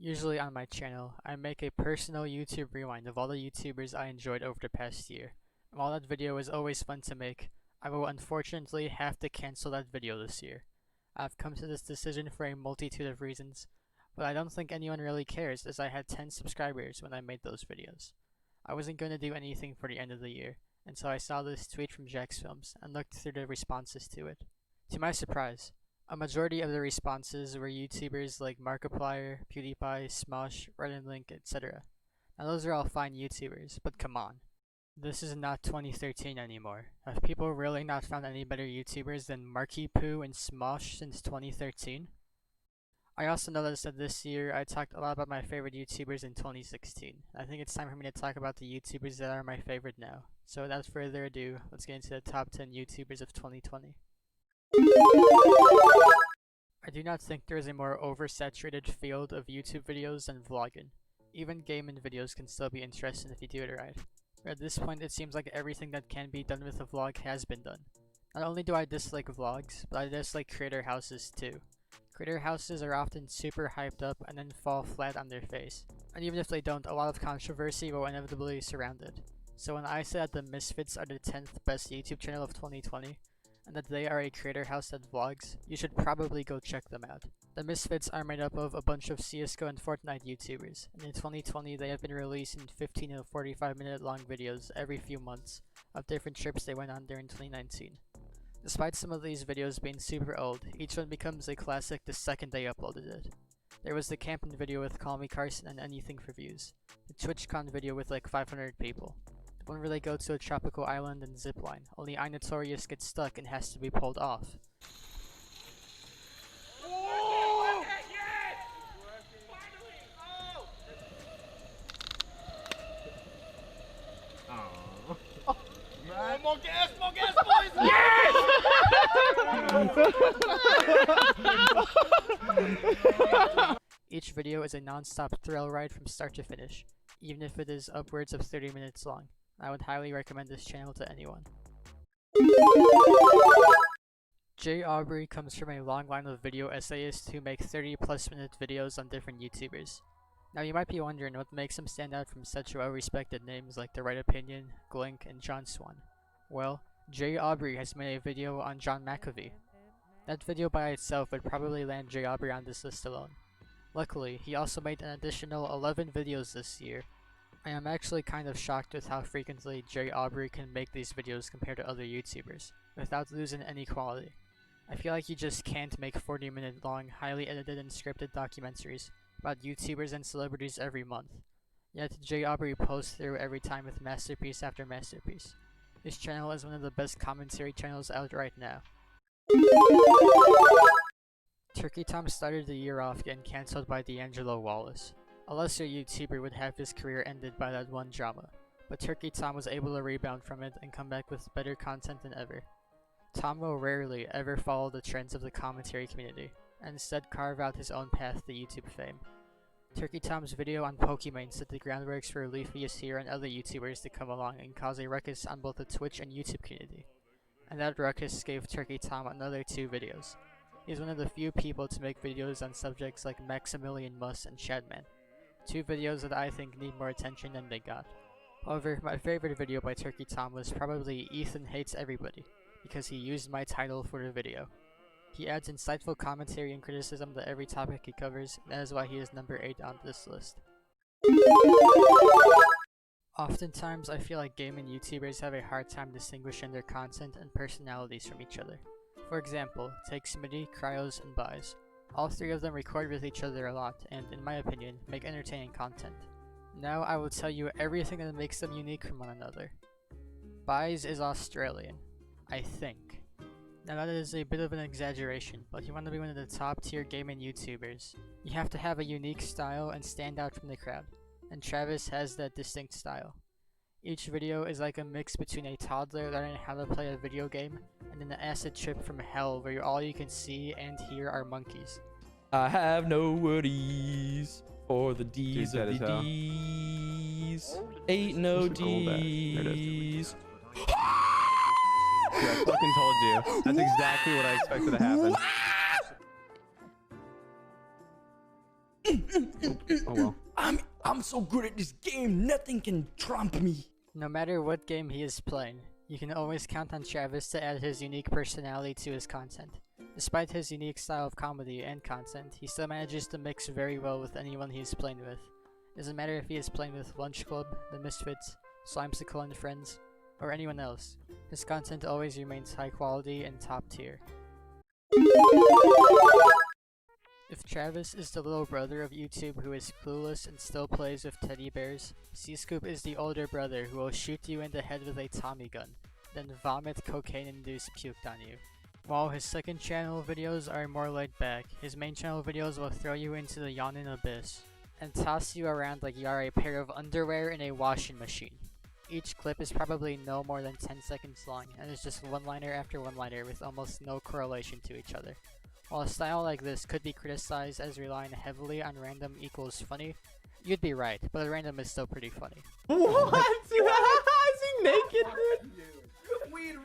Usually on my channel, I make a personal YouTube rewind of all the YouTubers I enjoyed over the past year. And while that video is always fun to make, I will unfortunately have to cancel that video this year. I've come to this decision for a multitude of reasons, but I don't think anyone really cares as I had 10 subscribers when I made those videos. I wasn't going to do anything for the end of the year, until I saw this tweet from Jack's Films and looked through the responses to it. To my surprise, a majority of the responses were YouTubers like Markiplier, PewDiePie, Smosh, Link, etc. Now those are all fine YouTubers, but come on. This is not 2013 anymore. Have people really not found any better YouTubers than Markiplier and Smosh since 2013? I also noticed that this year I talked a lot about my favorite YouTubers in 2016. I think it's time for me to talk about the YouTubers that are my favorite now. So without further ado, let's get into the top 10 YouTubers of 2020. I do not think there is a more oversaturated field of YouTube videos than vlogging. Even gaming videos can still be interesting if you do it right. But at this point, it seems like everything that can be done with a vlog has been done. Not only do I dislike vlogs, but I dislike creator houses too. Creator houses are often super hyped up and then fall flat on their face. And even if they don't, a lot of controversy will inevitably surround it. So when I say that the Misfits are the 10th best YouTube channel of 2020, and that they are a creator house that vlogs, you should probably go check them out. The Misfits are made up of a bunch of CSGO and Fortnite YouTubers, and in 2020 they have been releasing 15 to 45 minute long videos every few months of different trips they went on during 2019. Despite some of these videos being super old, each one becomes a classic the second they uploaded it. There was the camping video with Call Me Carson and Anything for Views, the TwitchCon video with like 500 people, the one where they go to a tropical island and zipline, only iNotorious gets stuck and has to be pulled off. More gas, boys! Yes! Each video is a non-stop thrill ride from start to finish, even if it is upwards of 30 minutes long. I would highly recommend this channel to anyone. Jay Aubrey comes from a long line of video essayists who make 30+ minute videos on different YouTubers. Now you might be wondering what makes him stand out from such well-respected names like The Right Opinion, Glink, and John Swan. Well, Jay Aubrey has made a video on John McAfee. That video by itself would probably land Jay Aubrey on this list alone. Luckily, he also made an additional 11 videos this year. I am actually kind of shocked with how frequently Jay Aubrey can make these videos compared to other YouTubers, without losing any quality. I feel like you just can't make 40-minute long, highly edited and scripted documentaries about YouTubers and celebrities every month. Yet Jay Aubrey posts through every time with masterpiece after masterpiece. His channel is one of the best commentary channels out right now. Turkey Tom started the year off getting cancelled by D'Angelo Wallace. A lesser YouTuber would have his career ended by that one drama, but Turkey Tom was able to rebound from it and come back with better content than ever. Tom will rarely ever follow the trends of the commentary community, and instead carve out his own path to YouTube fame. Turkey Tom's video on Pokemon set the groundworks for Leafius here and other YouTubers to come along and cause a ruckus on both the Twitch and YouTube community. And that ruckus gave Turkey Tom another 2 videos. He's one of the few people to make videos on subjects like Maximilian Muss and Shadman. 2 videos that I think need more attention than they got. However, my favorite video by Turkey Tom was probably Ethan Hates Everybody, because he used my title for the video. He adds insightful commentary and criticism to every topic he covers, and that is why he is number 8 on this list. Oftentimes, I feel like gaming YouTubers have a hard time distinguishing their content and personalities from each other. For example, take Smitty, Cryos, and Buys. All 3 of them record with each other a lot, and in my opinion, make entertaining content. Now I will tell you everything that makes them unique from one another. Buys is Australian, I think. Now that is a bit of an exaggeration, but if you want to be one of the top tier gaming YouTubers, you have to have a unique style and stand out from the crowd, and Travis has that distinct style. Each video is like a mix between a toddler learning how to play a video game and an acid trip from hell where all you can see and hear are monkeys. I have no worries for the D's Dude, of the that is D's. Ain't no D's. Dude, I fucking told you. That's exactly what I expected to happen. Oh well. I'm so good at this game, nothing can trump me. No matter what game he is playing, you can always count on Travis to add his unique personality to his content. Despite his unique style of comedy and content, he still manages to mix very well with anyone he is playing with. It doesn't matter if he is playing with Lunch Club, The Misfits, Slimesicle and Friends, or anyone else. His content always remains high quality and top tier. If Travis is the little brother of YouTube who is clueless and still plays with teddy bears, C-Scoop is the older brother who will shoot you in the head with a Tommy gun, then vomit cocaine-induced puke on you. While his second channel videos are more laid back, his main channel videos will throw you into the yawning abyss, and toss you around like you are a pair of underwear in a washing machine. Each clip is probably no more than 10 seconds long, and is just one-liner after one-liner with almost no correlation to each other. While a style like this could be criticized as relying heavily on random equals funny, you'd be right, but random is still pretty funny. What? Is he naked, dude? Weed.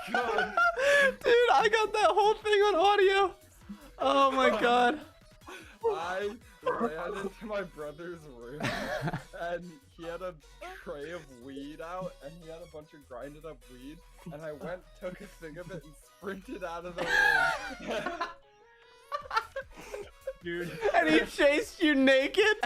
Camera. Dude, I got that whole thing on audio. Oh my god. I ran into my brother's room and he had a tray of weed out and he had a bunch of grinded up weed and I went, took a thing of it and sprinted out of the room. Dude. And he chased you naked?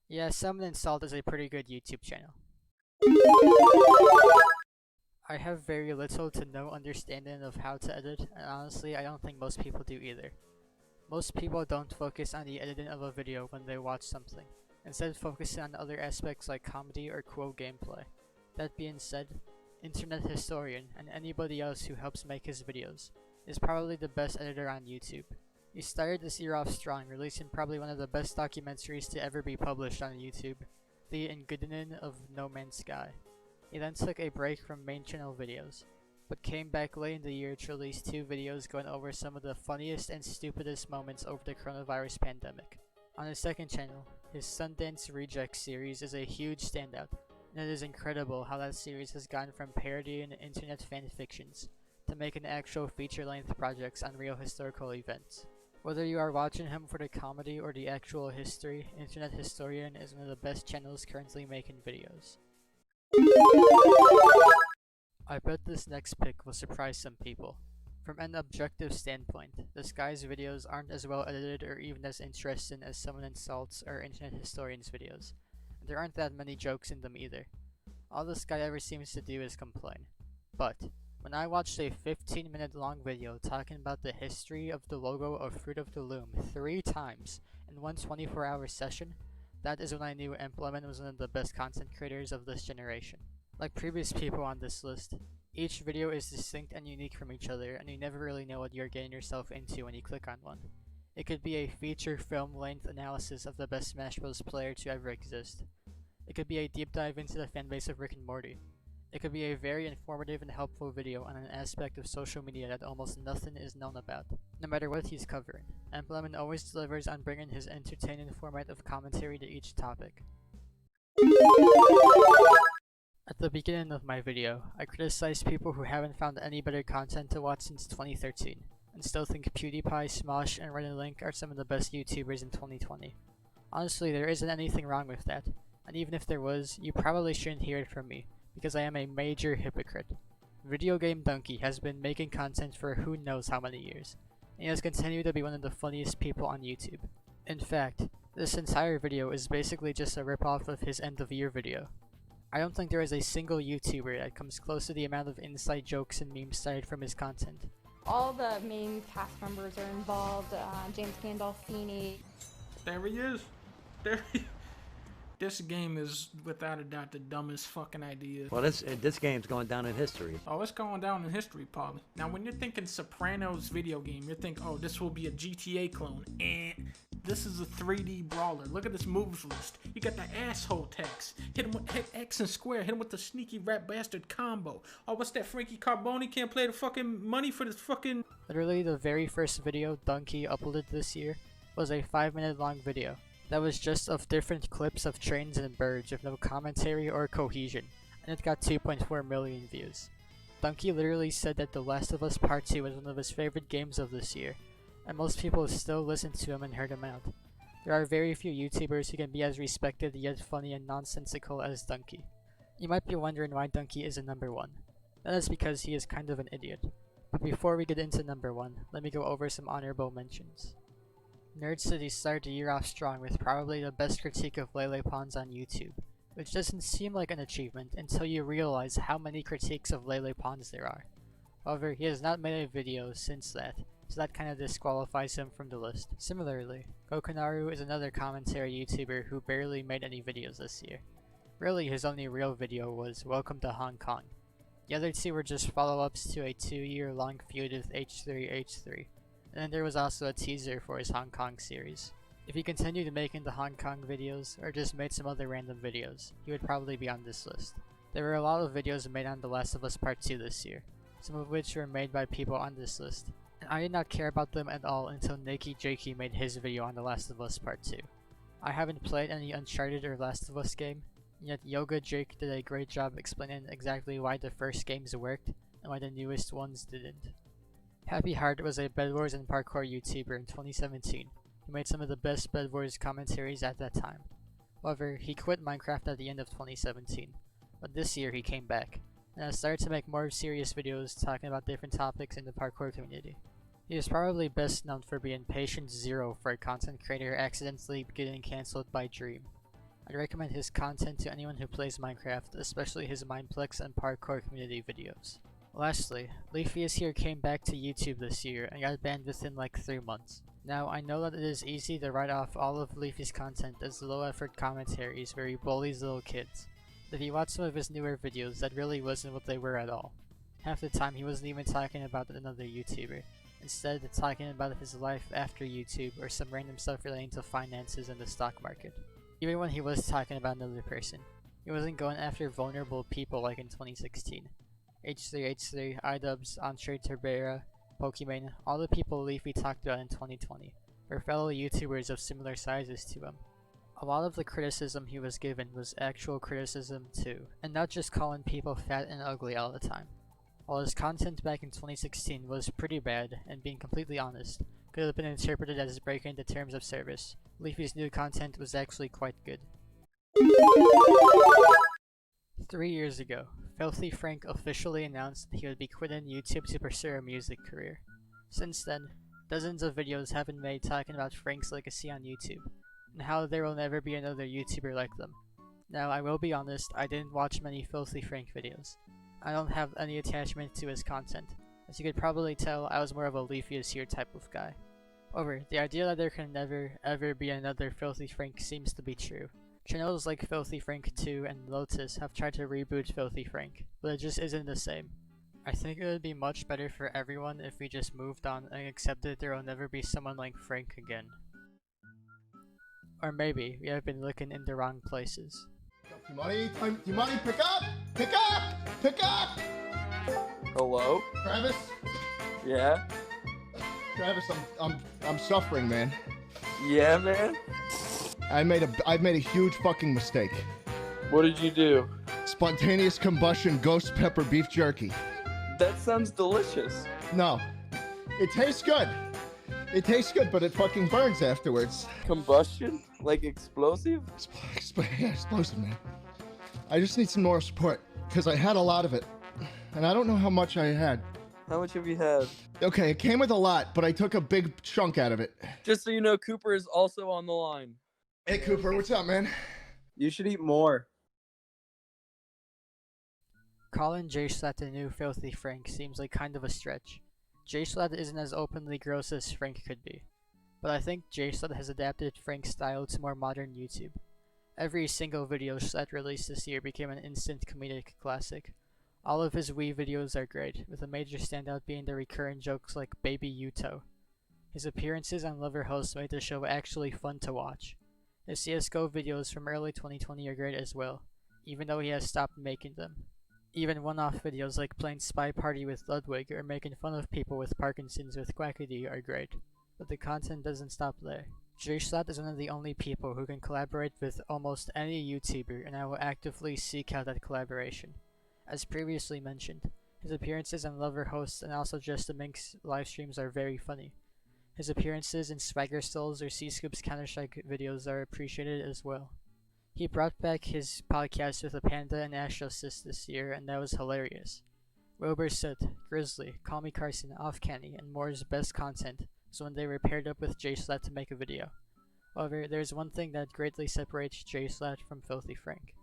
Yeah, Summon and Salt is a pretty good YouTube channel. I have very little to no understanding of how to edit, and honestly I don't think most people do either. Most people don't focus on the editing of a video when they watch something, instead focusing on other aspects like comedy or cool gameplay. That being said, Internet Historian, and anybody else who helps make his videos, is probably the best editor on YouTube. He started this year off strong, releasing probably one of the best documentaries to ever be published on YouTube, The Ingudinen of No Man's Sky. He then took a break from main channel videos, but came back late in the year to release 2 videos going over some of the funniest and stupidest moments over the coronavirus pandemic. On his second channel, his Sundance Rejects series is a huge standout, and it is incredible how that series has gone from parodying internet fanfictions to making actual feature-length projects on real historical events. Whether you are watching him for the comedy or the actual history, Internet Historian is one of the best channels currently making videos. I bet this next pick will surprise some people. From an objective standpoint, this guy's videos aren't as well edited or even as interesting as Someone Insults or Internet Historian's videos, and there aren't that many jokes in them either. All this guy ever seems to do is complain. But when I watched a 15-minute long video talking about the history of the logo of Fruit of the Loom 3 times in one 24-hour session, that is when I knew Implement was one of the best content creators of this generation. Like previous people on this list, each video is distinct and unique from each other, and you never really know what you're getting yourself into when you click on one. It could be a feature film-length analysis of the best Smash Bros. Player to ever exist. It could be a deep dive into the fanbase of Rick and Morty. It could be a very informative and helpful video on an aspect of social media that almost nothing is known about, no matter what he's covering, and Lemon always delivers on bringing his entertaining format of commentary to each topic. At the beginning of my video, I criticized people who haven't found any better content to watch since 2013, and still think PewDiePie, Smosh, and Red and Link are some of the best YouTubers in 2020. Honestly, there isn't anything wrong with that, and even if there was, you probably shouldn't hear it from me, because I am a major hypocrite. Video Game Donkey has been making content for who knows how many years, and he has continued to be one of the funniest people on YouTube. In fact, this entire video is basically just a ripoff of his end of year video. I don't think there is a single YouTuber that comes close to the amount of inside jokes and memes cited from his content. All the main cast members are involved, James Gandolfini. There he is. This game is without a doubt the dumbest fucking idea. Well, this game's going down in history. Oh, it's going down in history, Polly. Now, when you're thinking Sopranos video game, you're thinking, oh, this will be a GTA clone. This is a 3D brawler. Look at this moves list. You got the asshole text. Hit X and square. Hit him with the sneaky rat bastard combo. Oh, what's that? Frankie Carboni can't play the fucking money for this fucking... Literally, the very first video Donkey uploaded this year was a 5-minute long video that was just of different clips of trains and birds with no commentary or cohesion, and it got 2.4 million views. Donkey literally said that The Last of Us Part 2 was one of his favorite games of this year, and most people still listened to him and heard him out. There are very few YouTubers who can be as respected yet funny and nonsensical as Donkey. You might be wondering why Donkey isn't number 1. That is because he is kind of an idiot. But before we get into number 1, let me go over some honorable mentions. Nerd City started the year off strong with probably the best critique of Lele Pons on YouTube, which doesn't seem like an achievement until you realize how many critiques of Lele Pons there are. However, he has not made a video since that, so that kinda disqualifies him from the list. Similarly, Gokunaru is another commentary YouTuber who barely made any videos this year. Really, his only real video was Welcome to Hong Kong. The other two were just follow-ups to a 2-year-long feud with H3H3. And then there was also a teaser for his Hong Kong series. If he continued making the Hong Kong videos, or just made some other random videos, he would probably be on this list. There were a lot of videos made on The Last of Us Part 2 this year, some of which were made by people on this list, and I did not care about them at all until Nakey Jakey made his video on The Last of Us Part 2. I haven't played any Uncharted or Last of Us game, and yet Yoga Jake did a great job explaining exactly why the first games worked, and why the newest ones didn't. Happy Heart was a Bed Wars and parkour YouTuber in 2017 who made some of the best Bed Wars commentaries at that time. However, he quit Minecraft at the end of 2017, but this year he came back, and has started to make more serious videos talking about different topics in the parkour community. He is probably best known for being patient zero for a content creator accidentally getting cancelled by Dream. I'd recommend his content to anyone who plays Minecraft, especially his Mineplex and parkour community videos. Lastly, Leafy is Here came back to YouTube this year and got banned within like 3 months. Now, I know that it is easy to write off all of Leafy's content as low-effort commentaries where he bullies little kids. If you watch some of his newer videos, that really wasn't what they were at all. Half the time he wasn't even talking about another YouTuber, instead talking about his life after YouTube or some random stuff relating to finances and the stock market. Even when he was talking about another person, he wasn't going after vulnerable people like in 2016. H3H3, iDubbbz, Entree Terbera, Pokimane, all the people Leafy talked about in 2020 were fellow YouTubers of similar sizes to him. A lot of the criticism he was given was actual criticism too, and not just calling people fat and ugly all the time. While his content back in 2016 was pretty bad, and being completely honest, could have been interpreted as breaking the terms of service, Leafy's new content was actually quite good. 3 years ago, Filthy Frank officially announced that he would be quitting YouTube to pursue a music career. Since then, dozens of videos have been made talking about Frank's legacy on YouTube, and how there will never be another YouTuber like them. Now, I will be honest, I didn't watch many Filthy Frank videos. I don't have any attachment to his content. As you could probably tell, I was more of a Leafy is Here type of guy. However, the idea that there can never, ever be another Filthy Frank seems to be true. Channels like Filthy Frank 2 and Lotus have tried to reboot Filthy Frank, but it just isn't the same. I think it would be much better for everyone if we just moved on and accepted there will never be someone like Frank again. Or maybe we have been looking in the wrong places. T-Money, pick up! Pick up! Pick up! Hello? Travis? Yeah? Travis, I'm suffering, man. Yeah, man? I've made a huge fucking mistake. What did you do? Spontaneous combustion ghost pepper beef jerky. That sounds delicious. No. It tastes good. It tastes good, but it fucking burns afterwards. Combustion? Like explosive? Explosive, man. I just need some more support, because I had a lot of it. And I don't know how much I had. How much have you had? Okay, it came with a lot, but I took a big chunk out of it. Just so you know, Cooper is also on the line. Hey, Cooper, what's up, man? You should eat more. Calling J-Slat the new Filthy Frank seems like kind of a stretch. J-Slat isn't as openly gross as Frank could be, but I think J-Slat has adapted Frank's style to more modern YouTube. Every single video Slat released this year became an instant comedic classic. All of his Wii videos are great, with a major standout being the recurring jokes like Baby Yuto. His appearances on Lover Host made the show actually fun to watch. His CSGO videos from early 2020 are great as well, even though he has stopped making them. Even one-off videos like playing Spy Party with Ludwig or making fun of people with Parkinson's with Quackity are great, but the content doesn't stop there. J-Slat is one of the only people who can collaborate with almost any YouTuber, and I will actively seek out that collaboration. As previously mentioned, his appearances on Lover Hosts and also Just the Minx livestreams are very funny. His appearances in Swagger Stalls or C-Scoop's Counter-Strike videos are appreciated as well. He brought back his podcast with a Panda and Astrosis this year, and that was hilarious. Wilbur Soot, Grizzly, Call Me Carson, Off Canny, and more's best content was when they were paired up with J-Slat to make a video. However, there's one thing that greatly separates J-Slat from Filthy Frank.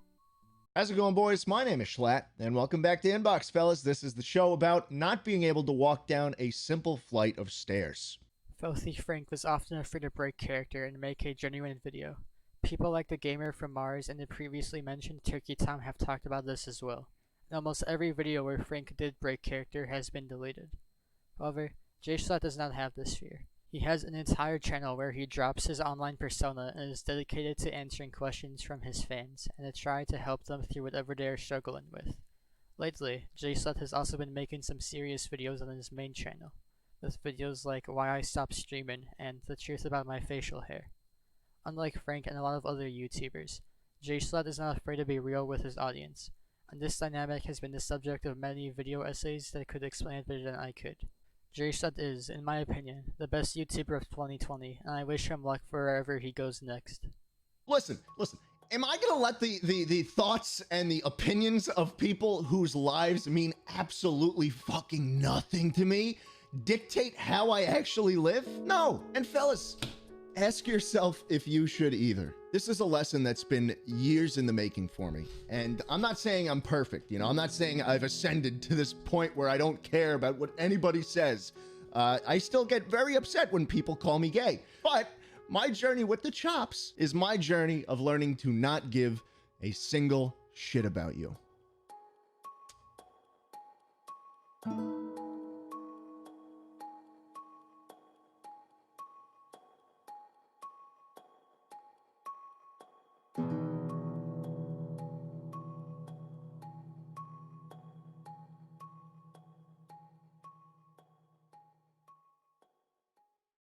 How's it going, boys? My name is Schlatt, and welcome back to Inbox, fellas. This is the show about not being able to walk down a simple flight of stairs. Filthy Frank was often a free-to-break character and make a genuine video. People like the gamer from Mars and the previously mentioned Turkey Tom have talked about this as well. And almost every video where Frank did break character has been deleted. However, J-Slat does not have this fear. He has an entire channel where he drops his online persona and is dedicated to answering questions from his fans and to try to help them through whatever they are struggling with. Lately, J-Slat has also been making some serious videos on his main channel, with videos like Why I Stopped Streaming and The Truth About My Facial Hair. Unlike Frank and a lot of other YouTubers, J-Slat is not afraid to be real with his audience, and this dynamic has been the subject of many video essays that could explain it better than I could. J-Slat is, in my opinion, the best YouTuber of 2020, and I wish him luck wherever he goes next. Listen. Am I gonna let the thoughts and the opinions of people whose lives mean absolutely fucking nothing to me dictate how I actually live? No. And fellas, ask yourself if you should either. This is a lesson that's been years in the making for me. And I'm not saying I'm perfect, I'm not saying I've ascended to this point where I don't care about what anybody says. I still get very upset when people call me gay. But my journey with the chops is my journey of learning to not give a single shit about you.